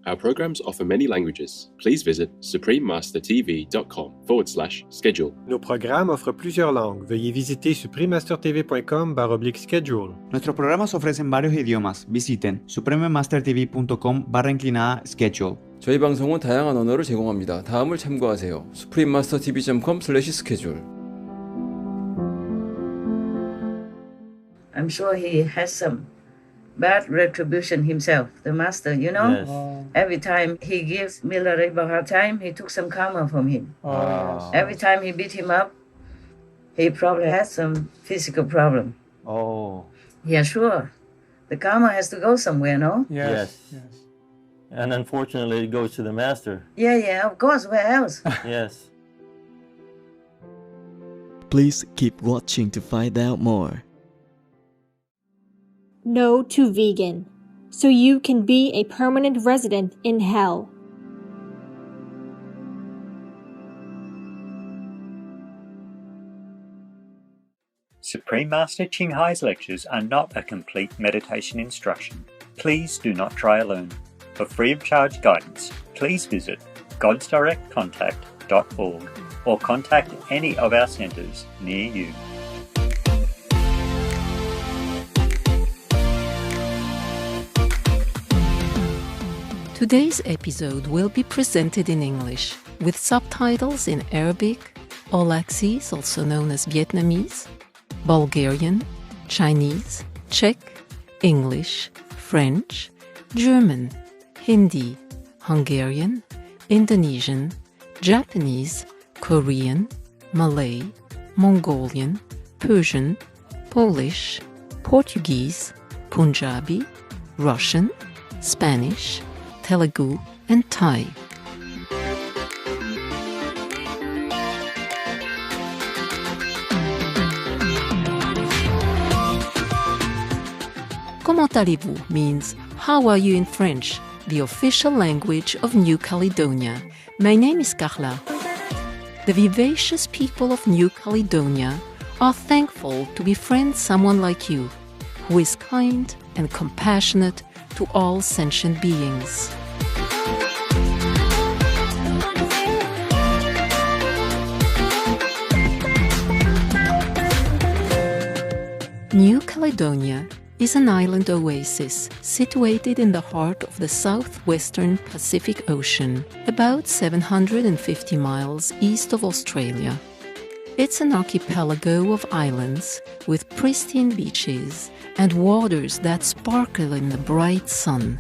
Our programs offer many languages. Please visit suprememastertv.com/schedule. Nos programas offrent plusieurs langues. Veuillez visiter suprememastertv.com/schedule. Nuestros programas ofrecen varios idiomas. Visiten suprememastertv.com/schedule. 저희 방송은 다양한 언어를 제공합니다. 다음을 참고하세요. suprememastertv.com/schedule. I'm sure he has some bad retribution himself, the master, you know? Yes. Every time he gives Milarev a hard time, he took some karma from him. Yes. Every time he beat him up, he probably has some physical problem. Oh. Yeah, sure. The karma has to go somewhere, no? Yes. And unfortunately, it goes to the master. Yeah, of course. Where else? Yes. Please keep watching to find out more. No to vegan, so you can be a permanent resident in hell. Supreme Master Ching Hai's lectures are not a complete meditation instruction. Please do not try alone. For free of charge guidance, please visit godsdirectcontact.org or contact any of our centres near you. Today's episode will be presented in English, with subtitles in Arabic, Aulaxese, also known as Vietnamese, Bulgarian, Chinese, Czech, English, French, German, Hindi, Hungarian, Indonesian, Japanese, Korean, Malay, Mongolian, Persian, Polish, Portuguese, Punjabi, Russian, Spanish, Telugu, and Thai. Comment allez-vous means how are you in French, the official language of New Caledonia. My name is Carla. The vivacious people of New Caledonia are thankful to befriend someone like you, who is kind and compassionate to all sentient beings. New Caledonia is an island oasis situated in the heart of the southwestern Pacific Ocean, about 750 miles east of Australia. It's an archipelago of islands with pristine beaches and waters that sparkle in the bright sun.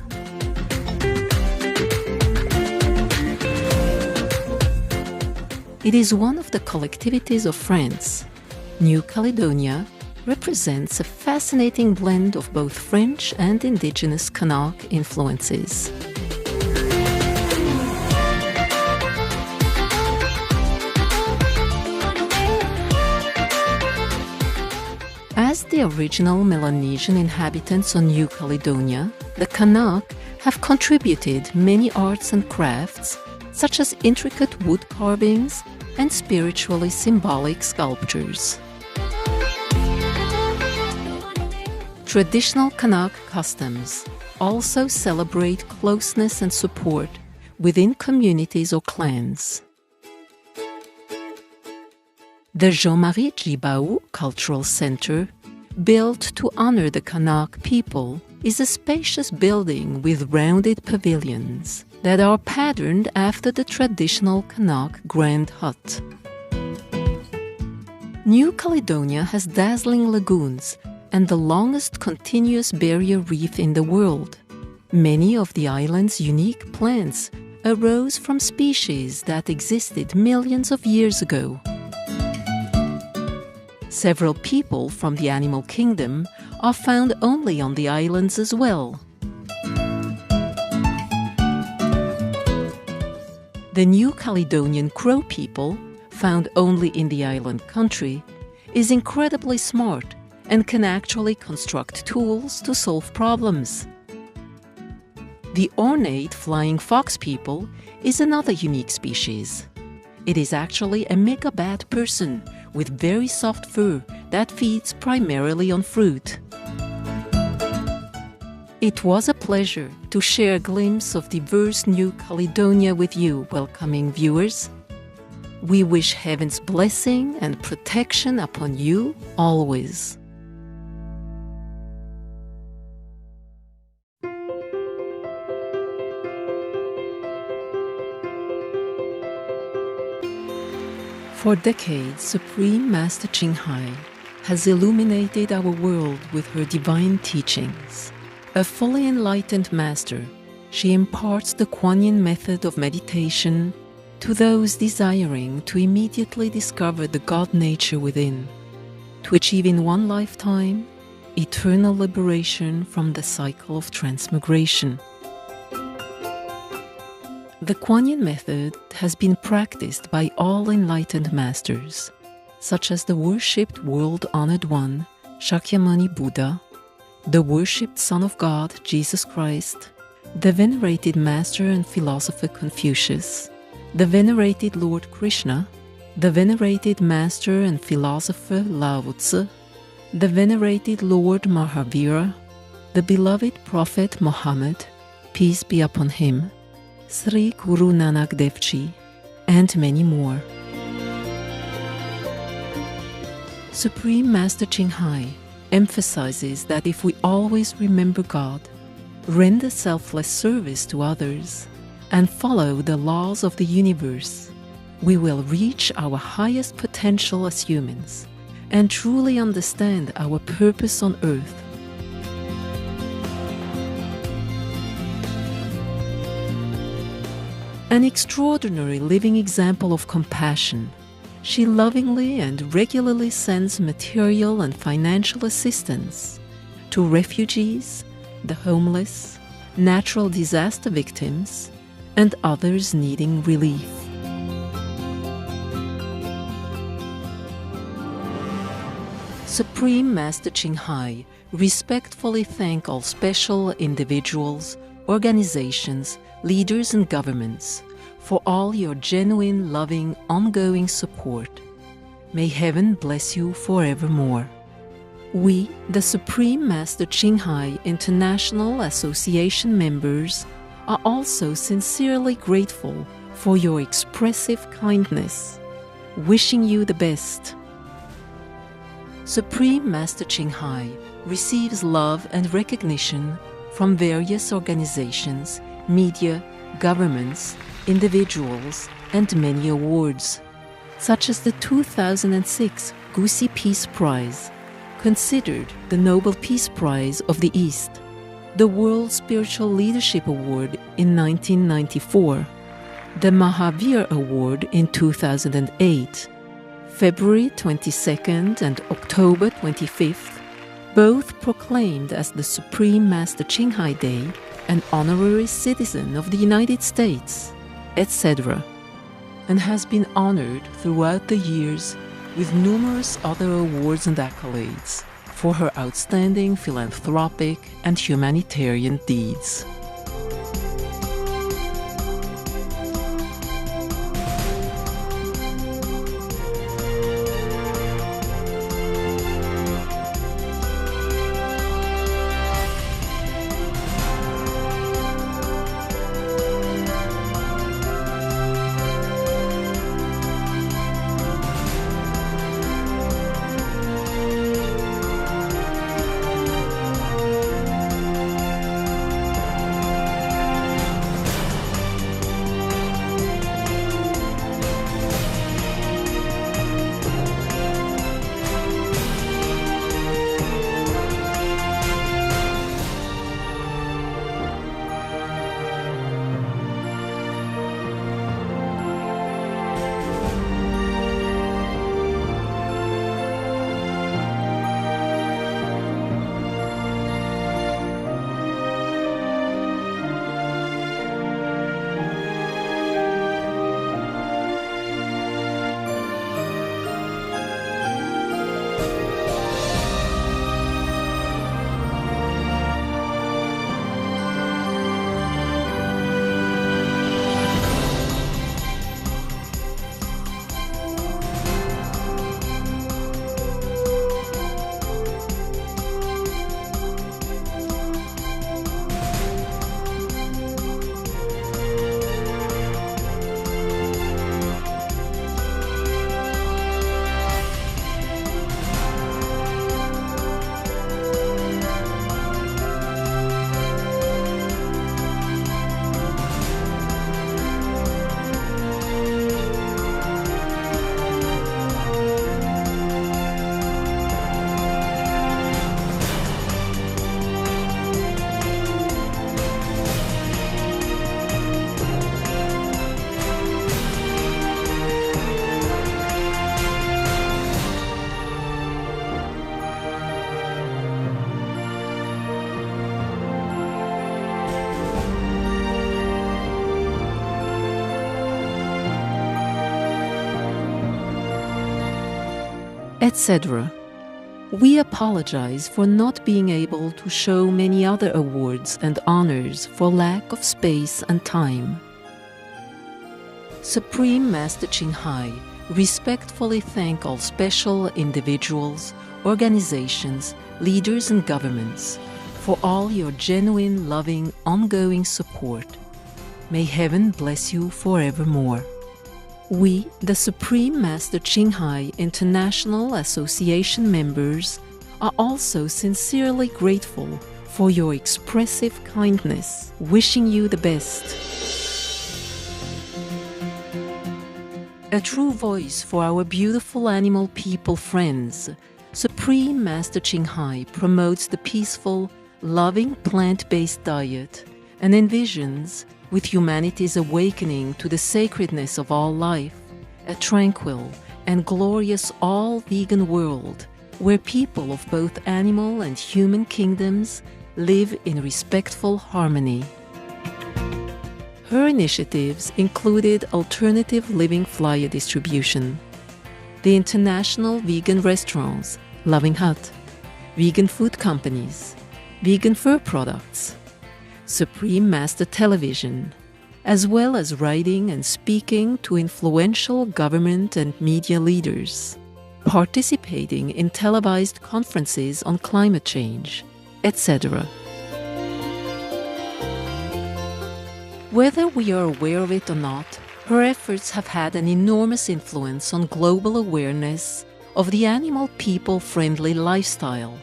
It is one of the collectivities of France. New Caledonia represents a fascinating blend of both French and indigenous Kanak influences. As the original Melanesian inhabitants on New Caledonia, the Kanak have contributed many arts and crafts, such as intricate wood carvings and spiritually symbolic sculptures. Traditional Kanak customs also celebrate closeness and support within communities or clans. The Jean-Marie Djibao Cultural Center, built to honor the Kanak people, is a spacious building with rounded pavilions that are patterned after the traditional Kanak Grand Hut. New Caledonia has dazzling lagoons and the longest continuous barrier reef in the world. Many of the island's unique plants arose from species that existed millions of years ago. Several people from the animal kingdom are found only on the islands as well. The New Caledonian Crow people, found only in the island country, is incredibly smart and can actually construct tools to solve problems. The ornate flying fox people is another unique species. It is actually a megabat person with very soft fur that feeds primarily on fruit. It was a pleasure to share a glimpse of diverse New Caledonia with you, welcoming viewers. We wish heaven's blessing and protection upon you always. For decades, Supreme Master Ching Hai has illuminated our world with her divine teachings. A fully enlightened master, she imparts the Kuan Yin method of meditation to those desiring to immediately discover the God nature within, to achieve in one lifetime eternal liberation from the cycle of transmigration. The Kuan Yin method has been practiced by all enlightened masters, such as the worshipped world-honored one, Shakyamuni Buddha, the worshipped Son of God, Jesus Christ, the venerated master and philosopher Confucius, the venerated Lord Krishna, the venerated master and philosopher Lao Tzu, the venerated Lord Mahavira, the beloved Prophet Muhammad, peace be upon him, Sri Guru Nanak Dev Ji, and many more. Supreme Master Ching Hai emphasizes that if we always remember God, render selfless service to others, and follow the laws of the universe, we will reach our highest potential as humans and truly understand our purpose on earth. An extraordinary living example of compassion, she lovingly and regularly sends material and financial assistance to refugees, the homeless, natural disaster victims, and others needing relief. Supreme Master Ching Hai respectfully thank all special individuals, organizations, leaders and governments for all your genuine, loving, ongoing support. May heaven bless you forevermore. We, the Supreme Master Ching Hai International Association members, are also sincerely grateful for your expressive kindness, wishing you the best. Supreme Master Ching Hai receives love and recognition from various organizations, media, governments, individuals, and many awards, such as the 2006 Gusi Peace Prize, considered the Nobel Peace Prize of the East, the World Spiritual Leadership Award in 1994, the Mahavir Award in 2008, February 22nd and October 25th, both proclaimed as the Supreme Master Ching Hai Day, an honorary citizen of the United States, etc., and has been honored throughout the years with numerous other awards and accolades for her outstanding philanthropic and humanitarian deeds. etc. We apologize for not being able to show many other awards and honors for lack of space and time. Supreme Master Ching Hai respectfully thank all special individuals, organizations, leaders and governments for all your genuine, loving, ongoing support. May heaven bless you forevermore. We, the Supreme Master Ching Hai International Association members, are also sincerely grateful for your expressive kindness, wishing you the best. A true voice for our beautiful animal people friends, Supreme Master Ching Hai promotes the peaceful, loving plant-based diet and envisions, with humanity's awakening to the sacredness of all life, a tranquil and glorious all-vegan world where people of both animal and human kingdoms live in respectful harmony. Her initiatives included alternative living flyer distribution, the international vegan restaurants, Loving Hut, vegan food companies, vegan fur products, Supreme Master Television, as well as writing and speaking to influential government and media leaders, participating in televised conferences on climate change, etc. Whether we are aware of it or not, her efforts have had an enormous influence on global awareness of the animal people-friendly lifestyle,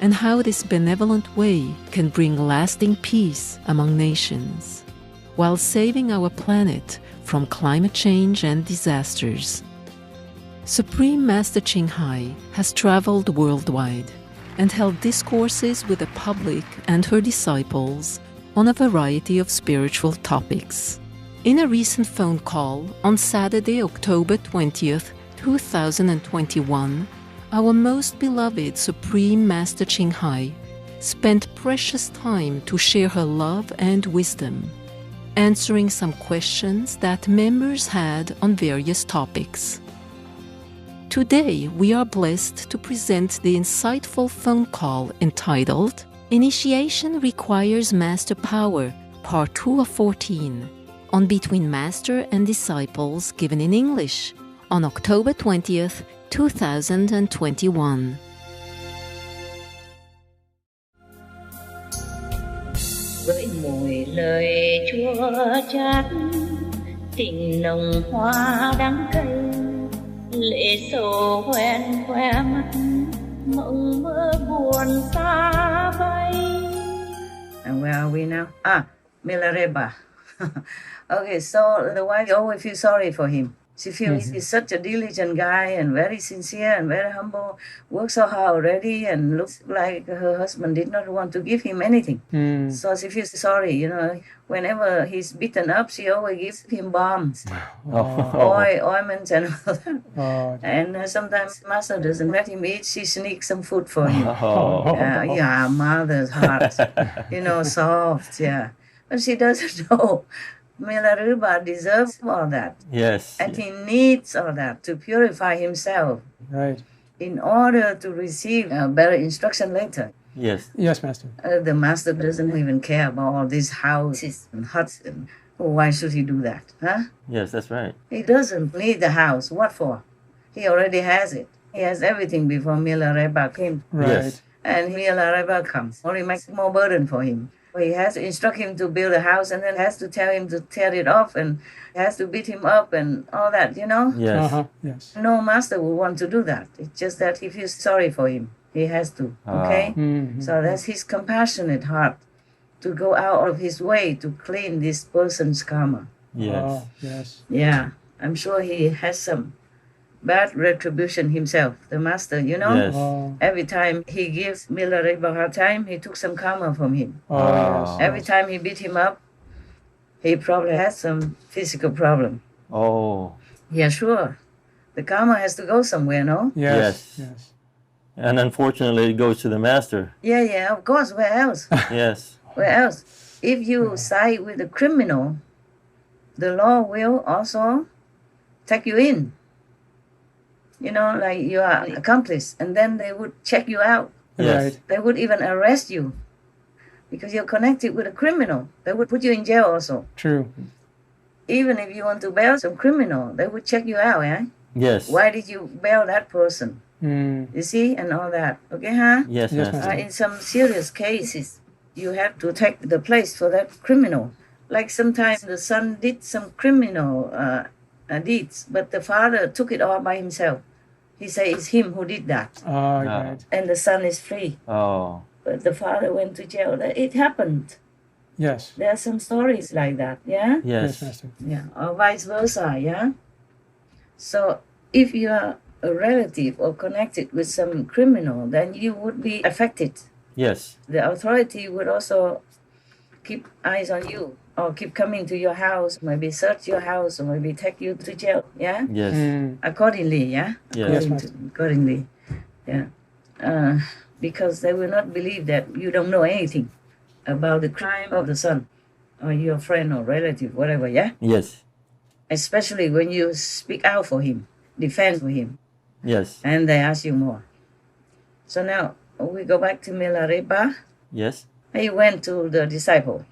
and how this benevolent way can bring lasting peace among nations, while saving our planet from climate change and disasters. Supreme Master Ching Hai has traveled worldwide and held discourses with the public and her disciples on a variety of spiritual topics. In a recent phone call on Saturday, October 20th, 2021, our most beloved Supreme Master Ching Hai spent precious time to share her love and wisdom, answering some questions that members had on various topics. Today, we are blessed to present the insightful phone call entitled Initiation Requires Master Power, Part 2 of 14, on Between Master and Disciples, given in English, on October 20th, 2021. Với mùi lời chua chát, tình nồng hoa đắng cay, lệ sầu hoen khoe mắt, mộng mơ buồn xa vây. And where are we now? Milarepa. Okay, so the wife always feels sorry for him. She feels he's such a diligent guy and very sincere and very humble, works so hard already and looks like her husband did not want to give him anything. So she feels sorry, Whenever he's beaten up, she always gives him balms, ointments and all that. And sometimes Master doesn't let him eat, she sneaks some food for him. Yeah, mother's heart, soft, yeah. But she doesn't know. Milarepa deserves all that. Yes. And he needs all that to purify himself. Right. In order to receive a better instruction later. Yes. Yes, Master. The Master doesn't even care about all these houses and huts. And why should he do that? Huh? Yes, that's right. He doesn't need the house. What for? He already has it. He has everything before Milarepa came. Right. Yes. And Milarepa comes. Only makes more burden for him. He has to instruct him to build a house and then has to tell him to tear it off and has to beat him up and all that, Yes. Yes. No master would want to do that. It's just that he feels sorry for him. He has to, okay? So that's his compassionate heart to go out of his way to clean this person's karma. Yes. Yes. Yeah, I'm sure he has some bad retribution himself, the master, Yes. Every time he gives Milarepa a hard time, he took some karma from him. Yes. Every time he beat him up, he probably has some physical problem. Oh. Yeah, sure. The karma has to go somewhere, no? Yes. Yes. Yes. And unfortunately, it goes to the master. Yeah, of course. Where else? Yes. Where else? If you side with the criminal, the law will also take you in. you know, like you are an accomplice, and then they would check you out. Yes. They would even arrest you because you're connected with a criminal. They would put you in jail also. True. Even if you want to bail some criminal, they would check you out, eh? Yes. Why did you bail that person? Mm. You see, and all that. Okay, huh? Yes, Uh, yes, Master. in some serious cases, you have to take the place for that criminal. Like sometimes the son did some criminal deeds, but the father took it all by himself. He said it's him who did that, Oh, right. and the son is free. Oh. But the father went to jail. It happened. Yes. There are some stories like that, yeah? Yes, Yes. Master. Yeah, or vice versa, yeah? So if you are a relative or connected with some criminal, then you would be affected. Yes. The authority would also keep eyes on you or keep coming to your house, maybe search your house or maybe take you to jail, yeah? Yes. Mm. Accordingly, yeah? Yes. Accordingly, yeah. Because they will not believe that you don't know anything about the crime of the son or your friend or relative, whatever, yeah? Yes. Especially when you speak out for him, defend for him, Yes. and they ask you more. So now we go back to Milarepa. Yes. He went to the disciple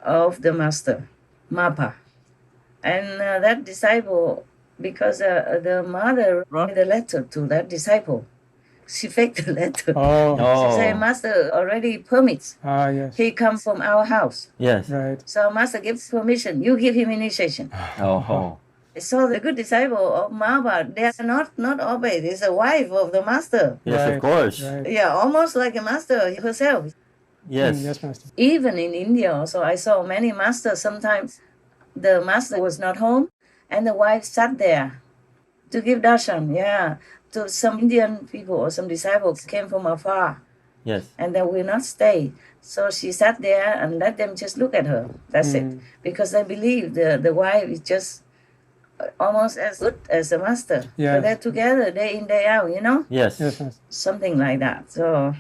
of the master, Mapa. And that disciple, because the mother wrote a letter to that disciple, she faked the letter. Oh. She said, Master already permits. Ah, yes. He comes from our house. Yes. Right. So Master gives permission. You give him initiation. Oh. So the good disciple of Mapa, they are not obey. It's a wife of the master. Yes, Right. of course. Right. Yeah, almost like a master herself. Yes. Mm, yes, Master. Even in India also, I saw many masters. Sometimes the master was not home and the wife sat there to give darshan, yeah, to some Indian people or some disciples came from afar Yes. and they will not stay. So she sat there and let them just look at her. That's it. Because they believe the wife is just almost as good as the master. Yeah. So they're together day in, day out, you know? Yes. Yes, Master. Something like that. So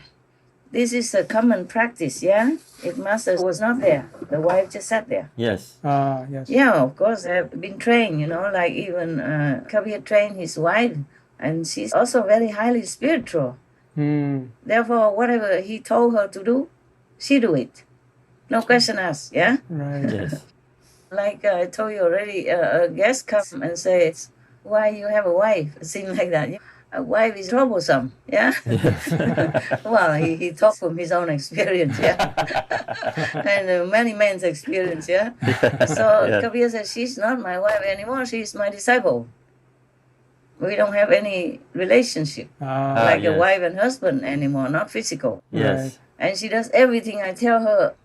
this is a common practice, yeah? If master was not there, the wife just sat there. Yes. Ah, yes. Yeah, of course, they've been trained, you know, like even Kabir trained his wife, and she's also very highly spiritual. Mm. Therefore, whatever he told her to do, she do it. No question asked, yeah? Right. Yes. Like I told you already, a guest come and says, why you have a wife? It seems like that. A wife is troublesome, yeah? Well, he talked from his own experience, yeah? And many men's experience, yeah? So Yeah. Kabir says, she's not my wife anymore, she's my disciple. We don't have any relationship, Ah, like a yes. wife and husband anymore, not physical. Yes. And she does everything I tell her.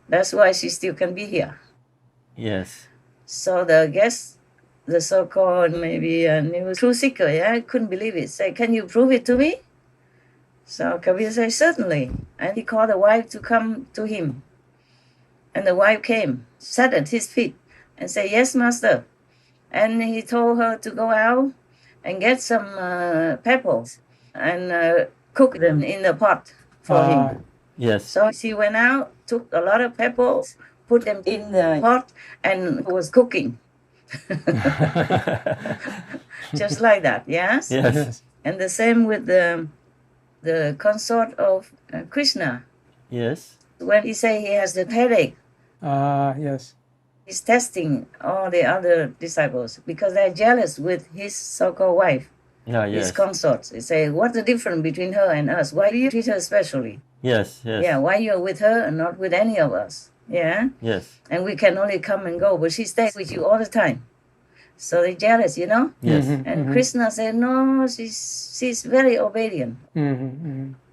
That's why she still can be here. Yes. So the guest, the so-called maybe a new truth seeker, yeah, I couldn't believe it. Say, can you prove it to me? So Kabir said, certainly. And he called the wife to come to him. And the wife came, sat at his feet, and said, yes, master. And he told her to go out and get some pebbles and cook them in the pot for him. Yes. So she went out, took a lot of pebbles, put them in the pot, and was cooking. Just like that, yes? Yes. And the same with the consort of Krishna. Yes. When he say he has the headache, Ah, yes. he's testing all the other disciples because they're jealous with his so-called wife, Yeah. his Yes. consorts. They say, what's the difference between her and us? Why do you treat her specially? Yes. Yes. Yeah, why you're with her and not with any of us? Yeah? Yes. And we can only come and go, but she stays with you all the time. So they're jealous, you know? Yes. And Krishna said, no, she's very obedient.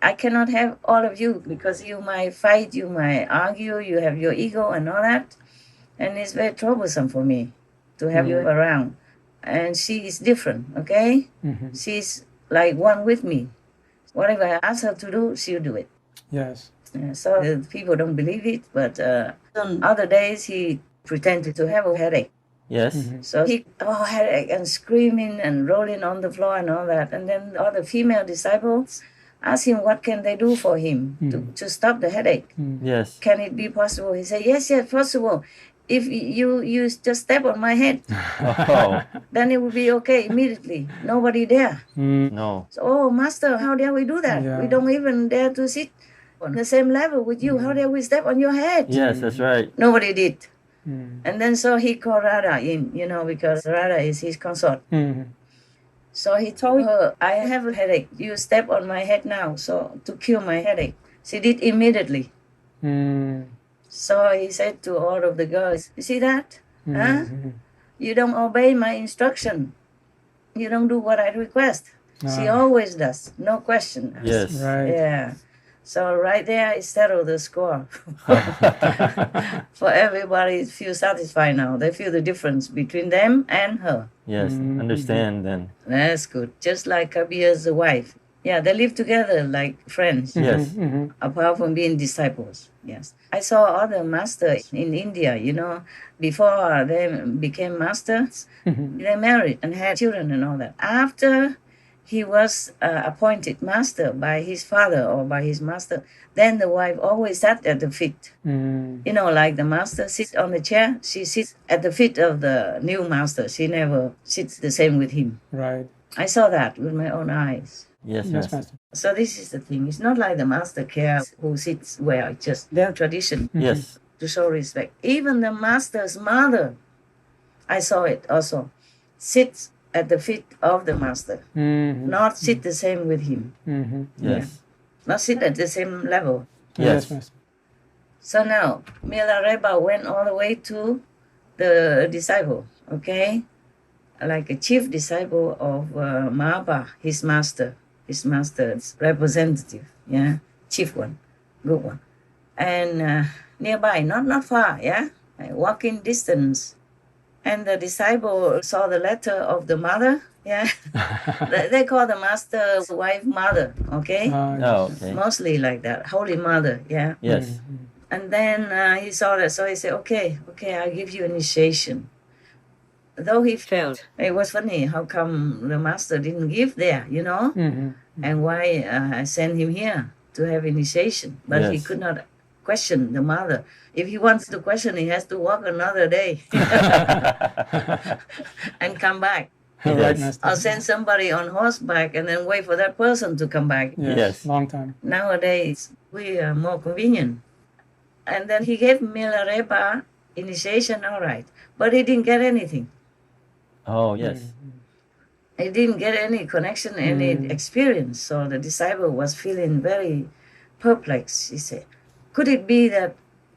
I cannot have all of you because you might fight, you might argue, you have your ego and all that. And it's very troublesome for me to have you around. And she is different, okay? She's like one with me. Whatever I ask her to do, she'll do it. Yes. Yeah, so the people don't believe it, but on other days he pretended to have a headache. Yes. So he headache and screaming and rolling on the floor and all that. And then all the female disciples ask him what can they do for him to stop the headache. Yes. Can it be possible? He said, yes, possible. If you just step on my head, Oh, then it will be okay immediately. Nobody there. no. So, oh, Master, how dare we do that? Yeah. We don't even dare to sit on the same level with you. How dare we step on your head? Yes, that's right. Nobody did. And then so he called Radha in, because Radha is his consort. So he told her, I have a headache. You step on my head now, so to cure my headache. She did immediately. So he said to all of the girls, you see that? Huh? You don't obey my instruction. You don't do what I request. She always does, no question. Yes. Right. Yeah. So right there, it settled the score. For everybody, feel satisfied now. They feel the difference between them and her. Yes. Understand then. That's good. Just like Kabir's wife. Yeah, they live together like friends. Yes. Apart from being disciples. Yes. I saw other masters in India, before they became masters, they married and had children and all that. After he was appointed master by his father or by his master, then the wife always sat at the feet. Like the master sits on the chair, she sits at the feet of the new master. She never sits the same with him. Right. I saw that with my own eyes. Yes, Yes, yes. Master. So this is the thing. It's not like the master cares who sits where. It's just their tradition Yes. to show respect. Even the master's mother, I saw it also, sits at the feet of the master, not sit the same with him, Yes. not sit at the same level. Yes. Master. So now, Milarepa went all the way to the disciple, okay? Like a chief disciple of Mahapa, his master's representative, chief one, good one. And nearby, not far, like walking distance. And the disciple saw the letter of the mother, they call the master's wife mother, okay? Oh, okay. Mostly like that, Holy Mother, Yes. And then he saw that, so he said, okay, I'll give you initiation. Though he felt, it was funny, how come the master didn't give there, and why send him here to have initiation? But he Yes. could not question the mother. If he wants to question, he has to walk another day and come back. Right, Yes. Master. Or send somebody on horseback and then wait for that person to come back. Yes. Long time. Nowadays, we are more convenient. And then he gave Milarepa initiation, all right, but he didn't get anything. Oh, yes. He didn't get any connection, any experience. So the disciple was feeling very perplexed. He said, could it be that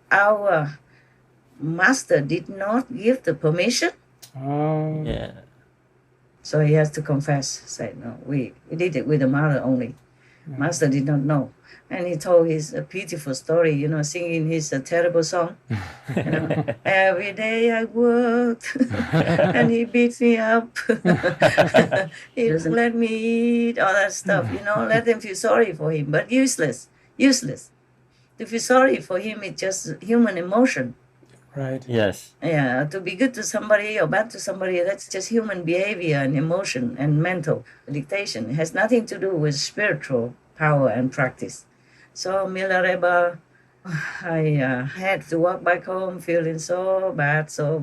our master did not give the permission? Oh. Yeah. So he has to confess, say, no, we did it with the mother only. Master did not know. And he told his beautiful story, singing his terrible song. Every day I worked and he beats me up. He doesn't let me eat, all that stuff, let them feel sorry for him, but useless. To feel sorry for him, it's just human emotion. Right. Yes. Yeah, to be good to somebody or bad to somebody, that's just human behavior and emotion and mental dictation. It has nothing to do with spiritual power and practice. So Milarepa, I had to walk back home feeling so bad, so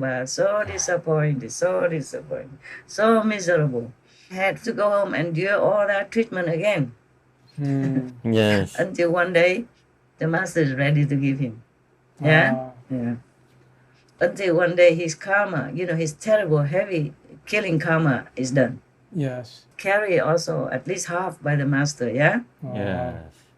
disappointed, so miserable. I had to go home and do all that treatment again. Yes. Until one day, the master is ready to give him. Yeah? Yeah. Until one day his karma, his terrible, heavy killing karma is done. Yes. Carry also at least half by the master, yeah? Yes.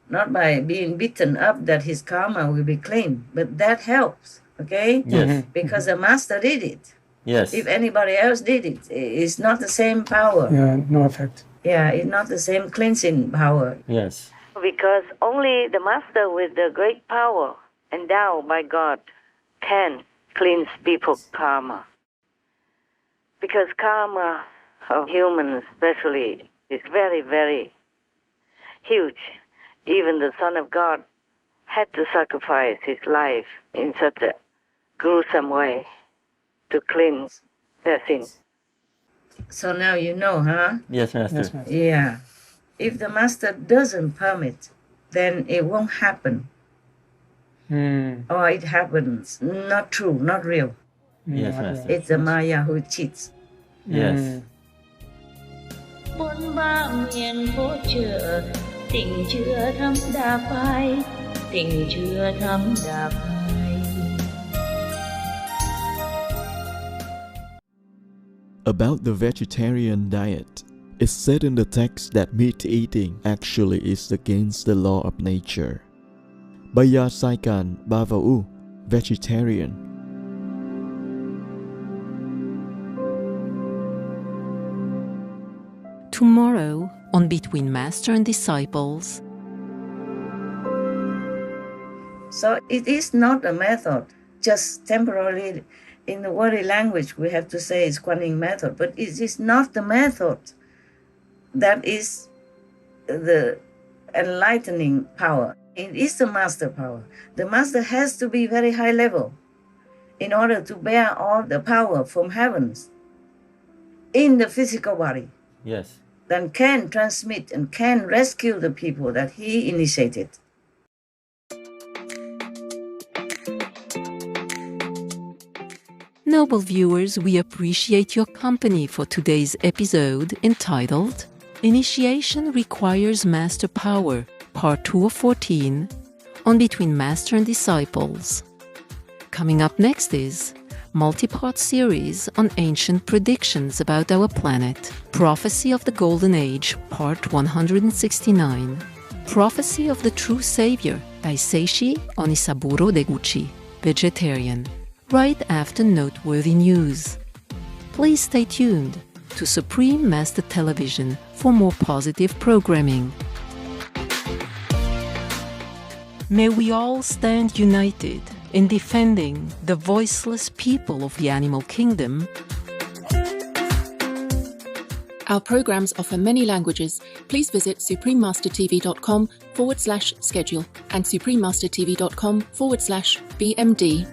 Not by being beaten up that his karma will be clean, but that helps, okay? Yes. Because the master did it. Yes. If anybody else did it, it's not the same power. Yeah, no effect. Yeah, it's not the same cleansing power. Yes. Because only the master with the great power endowed by God can cleanse people's karma. Because karma of humans especially is very, very huge. Even the Son of God had to sacrifice his life in such a gruesome way to cleanse their sins. So now you know, huh? Yes, Master. Yes, Master. Yeah. If the master doesn't permit, then it won't happen. Or it happens. Not true, not real. Yes, Master. It's the Maya who cheats. Yes. Bốn ba miền phố chợ, tình chưa thắm đã phai, tình chưa thắm đã phai. About the vegetarian diet, it's said in the text that meat eating actually is against the law of nature. Baya Saikan Bavau, vegetarian. Tomorrow, on Between Master and Disciples. So it is not a method, just temporarily in the worldly language we have to say it's Kuan method, but it is not the method that is the enlightening power. It is the master power. The master has to be very high level in order to bear all the power from heavens in the physical body. Yes. Then can transmit and can rescue the people that he initiated. Noble viewers, we appreciate your company for today's episode entitled Initiation Requires Master Power, Part 2 of 14, on Between Master and Disciples. Coming up next is multi-part series on ancient predictions about our planet, Prophecy of the Golden Age, Part 169, Prophecy of the True Savior by Seishi Onisaburo Deguchi, vegetarian, right after noteworthy news. Please stay tuned to Supreme Master Television for more positive programming. May we all stand united in defending the voiceless people of the animal kingdom. Our programs offer many languages. Please visit suprememastertv.com/schedule and suprememastertv.com/BMD.